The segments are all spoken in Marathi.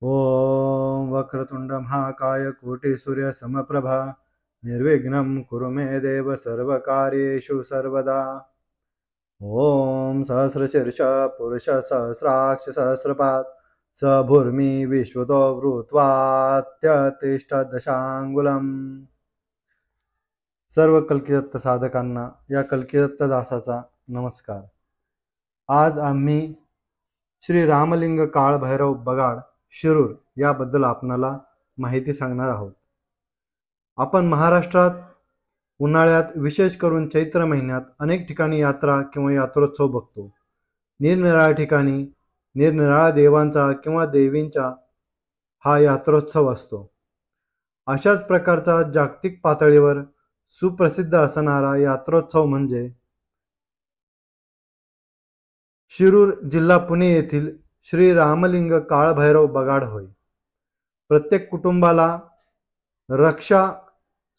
ओम वक्रतुंड महाकाय कोटि सूर्य समप्रभा निर्विघ्नं कुरु मे देव सर्वकार्येषु सर्वदा। ओम सहस्रशीर्ष पुरुष सहस्राक्ष सहस्रपाद स भूर्मि विश्वतो वृत्वात्यतिष्ठ दशांगुलम। सर्व कल्किदत्त साधकांना या कल्किदत्त दासाचा नमस्कार। आज आम्ही श्री रामलिंग काळ भैरव बगाड शिरूर याबद्दल आपणाला माहिती सांगणार आहोत। आपण महाराष्ट्रात उन्हाळ्यात विशेष करून चैत्र महिन्यात अनेक ठिकाणी यात्रा किंवा यात्रोत्सव बघतो। निरनिराळ्या ठिकाणी निरनिराळ्या देवांचा किंवा देवींचा हा यात्रोत्सव असतो। अशाच प्रकारचा जागतिक पातळीवर सुप्रसिद्ध असणारा यात्रोत्सव म्हणजे शिरूर जिल्हा पुणे येथील श्री रामलिंग काळभैरव बगाड होय। प्रत्येक कुटुंबाला रक्षा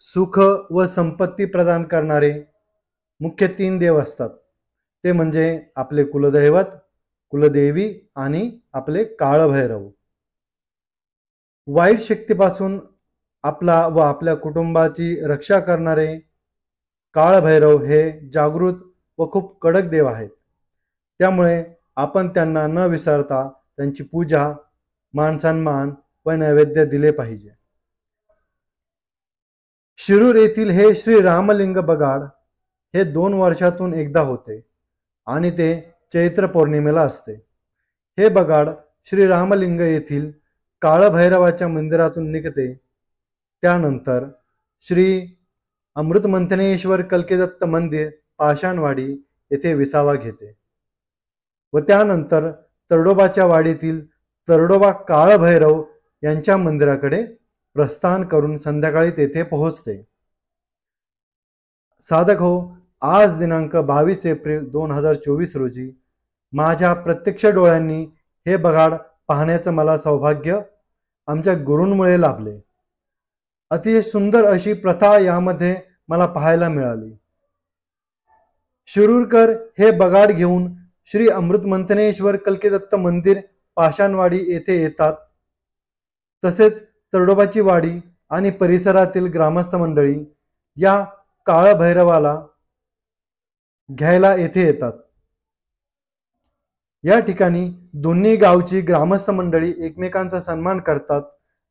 सुख व संपत्ती प्रदान करणारे मुख्य 3 देव असतात। ते म्हणजे आपले कुलदैवत, कुलदेवी आणि आपले काळभैरव। वाईट शक्तीपासून आपला व आपल्या कुटुंबाची रक्षा करणारे काळभैरव हे जागृत व खूप कडक देव आहेत। त्यामुळे आपण त्यांना न विसरता त्यांची पूजा, मान-सन्मान व नैवेद्य दिले पाहिजे। शिरूर येथील हे श्री रामलिंग बगाड हे 2 वर्षातून एकदा होते आणि ते चैत्र पौर्णिमेला असते। हे बगाड श्री रामलिंग येथील काळभैरवाच्या मंदिरातून निघते। त्यानंतर श्री अमृतमंथनेश्वर कल्किदत्त मंदिर पाषाणवाडी येथे विसावा घेते व त्यानंतर तरडोबाच्या वाडीतील तरडोबा काळभैरव यांच्या मंदिराकडे प्रस्थान करून संध्याकाळी तेथे पोहोचते। साधक हो, आज दिनांक 22 एप्रिल 2024 रोजी माझ्या प्रत्यक्ष डोळ्यांनी हे बगाड पाहण्याचं मला सौभाग्य आमच्या गुरूंमुळे लाभले। अतिशय सुंदर अशी प्रथा यामध्ये मला पाहायला मिळाली। शिरूरकर हे बगाड घेऊन श्री अमृतमंथनेश्वर कल्किदत्त मंदिर पाषाणवाडी येथे येतात। तसेच तरडोबाची वाडी आणि परिसरातील ग्रामस्थ मंडळी या काळभैरवाला घ्यायला येथे येतात। या ठिकाणी दोन्ही गावची ग्रामस्थ मंडळी एकमेकांचा सन्मान करतात,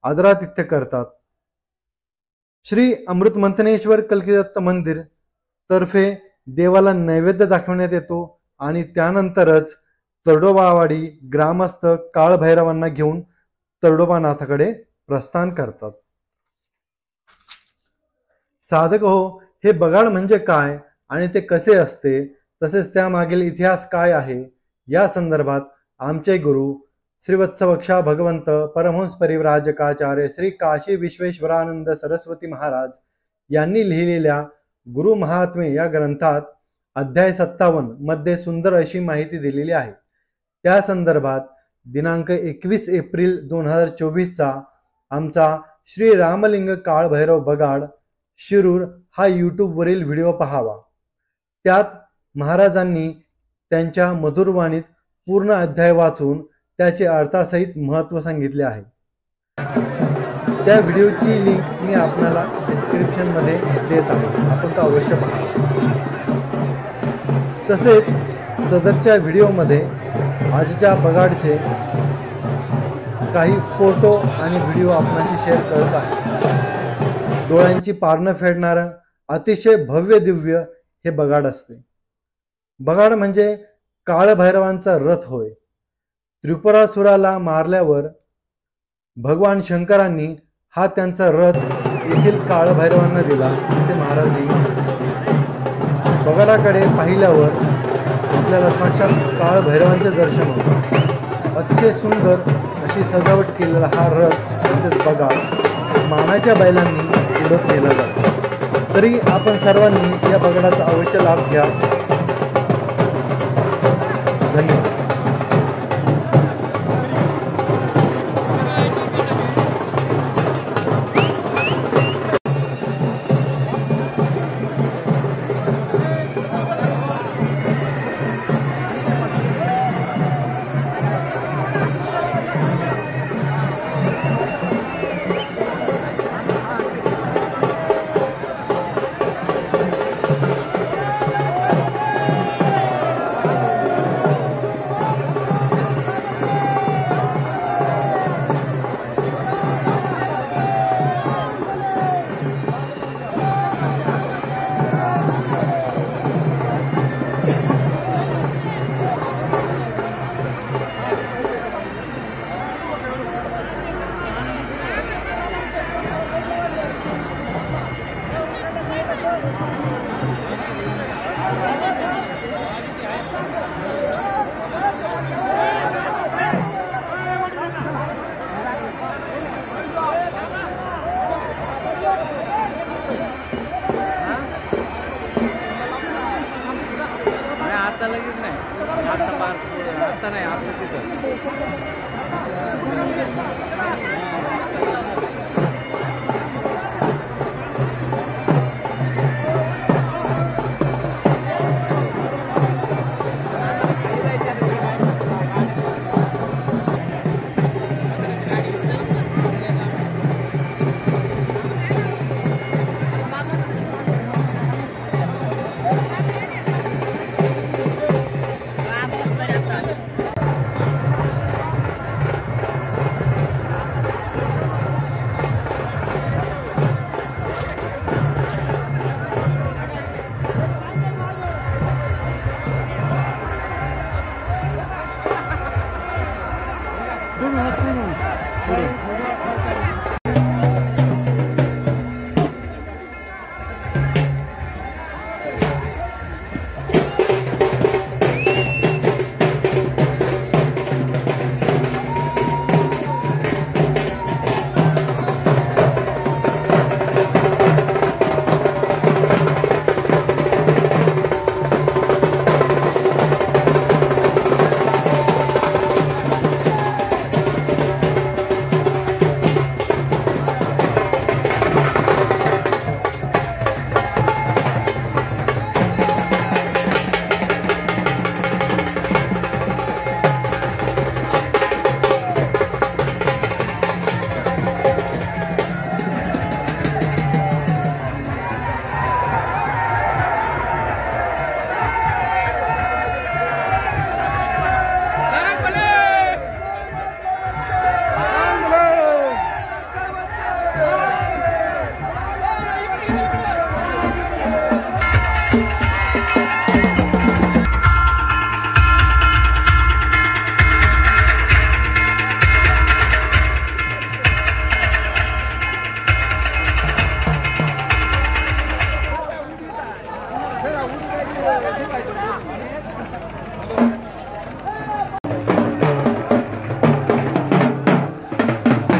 आदरातिथ्य करतात। श्री अमृतमंथनेश्वर कल्किदत्त मंदिर तर्फे देवाला नैवेद्य दाखवण्यात येतो आणि त्यानंतरच तरडोबावाडी ग्रामस्थ काळभैरवांना घेऊन तरडोबानाथाकडे प्रस्थान करतात। साधक हो, हे बगाड म्हणजे काय आणि ते कसे असते, तसेच त्यामागील इतिहास काय आहे, या संदर्भात आमचे गुरु श्रीवत्सवक्षा भगवंत परमहंस परिव्राजकाचार्य श्री काशी विश्वेश्वरानंद सरस्वती महाराज यांनी लिहिलेल्या गुरु महात्मे या ग्रंथात अध्याय 57 मध्ये सुंदर अशी माहिती दिलेली आहे। त्या संदर्भात दिनांक 21 एप्रिल 2024 चा आमचा श्री रामलिंग काळभैरव बगाड शिरूर हा YouTube वरील व्हिडिओ पाहावा। त्यात महाराजांनी त्यांच्या मधुरवाणीत पूर्ण अध्याय वाचून त्याचे अर्थासहित महत्त्व सांगितले आहे। त्या व्हिडिओची लिंक मी आपल्याला डिस्क्रिप्शन मध्ये देत आहे, आपण तो अवश्य पहा। तसेच सदरच्या व्हिडिओमध्ये आजच्या बगाडचे काही फोटो आणि व्हिडिओ आपणाशी शेअर करत आहे। डोळ्यांची पारणं फेडणारं अतिशय भव्य दिव्य हे बगाड असते। बगाड म्हणजे काळभैरवांचा रथ होय। त्रिपुरासुराला मारल्यावर भगवान शंकरांनी हा त्यांचा रथ येथील काळभैरवांना दिला असे महाराज नेहमी सांगतात। बगाडाकडे पाहिल्यावर आपल्याला साक्षात काळभैरवांचे दर्शन होते। अतिशय सुंदर अशी सजावट केलेला हा रथ म्हणजेच बगाड मानाच्या बैलांनी उडत नेला जातो। तरी आपण सर्वांनी या बगाडाचा अवश्य लाभ घ्या। धन्यवाद। आता नाही आपलं तिथं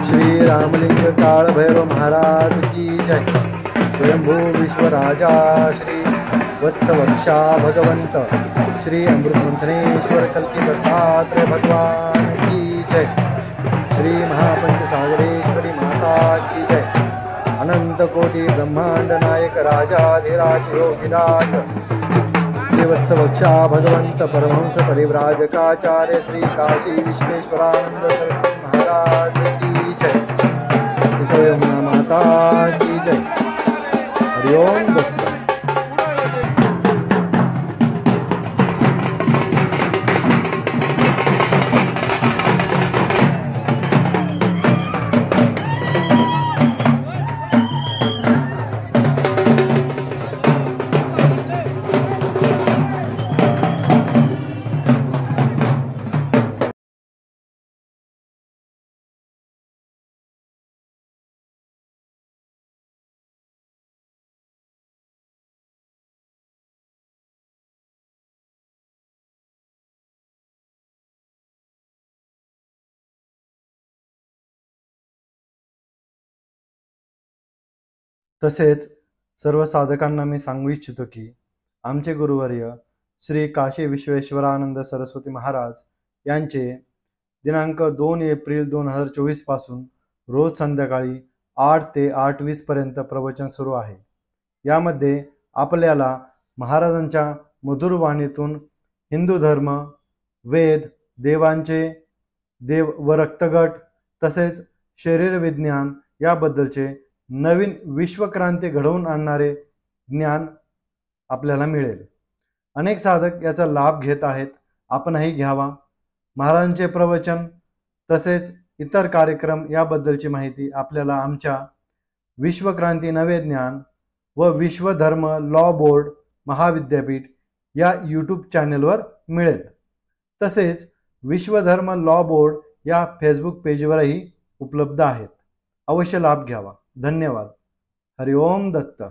श्री रामलिंग काळ भैरव महाराज की जय। स्वयंभू विश्वराजा श्री वत्सवक्षा भगवंत श्री अमृतमंथनेश्वर कल्की दत्तात्रेय भगवान की जय। श्री महापंचसागरेश्वरी माता की जय। अनंत कोटि ब्रह्मांड नायक राजाधिराज योगिराज श्री वत्सवक्षा भगवंत परमहंस परिव्राजकाचार्य श्री काशी विश्वेश्वरानंद सरस्वती महाराज की जय। श्री स्वयंभू माता की जय। हरि ओम दत्त। तसेच सर्व साधकांना मी सांगू इच्छितो की आमचे गुरुवर्य श्री काशी विश्वेश्वरानंद सरस्वती महाराज यांचे दिनांक 2 एप्रिल 2024 पासून रोज संध्याकाळी 8 ते 8:20 पर्यंत प्रवचन सुरू आहे। यामध्ये आपल्याला महाराजांच्या मधुर वाणीतून हिंदू धर्म, वेद, देव व रक्तगट तसेच शरीर विज्ञान याबद्दलचे नवीन विश्वक्रांती घडवून आणणारे ज्ञान आपल्याला मिळेल। अनेक साधक याचा लाभ घेत आहेत, आपणही घ्यावा। महाराजांचे प्रवचन तसेच इतर कार्यक्रम याबद्दलची माहिती आपल्याला आमच्या विश्वक्रांती नवे ज्ञान व विश्वधर्म लॉ बोर्ड महाविद्यापीठ या यूट्यूब चॅनलवर मिळेल। तसेच विश्वधर्म लॉ बोर्ड या फेसबुक पेजवरही उपलब्ध आहेत। अवश्य लाभ घ्यावा। धन्यवाद। हरि ओम दत्त।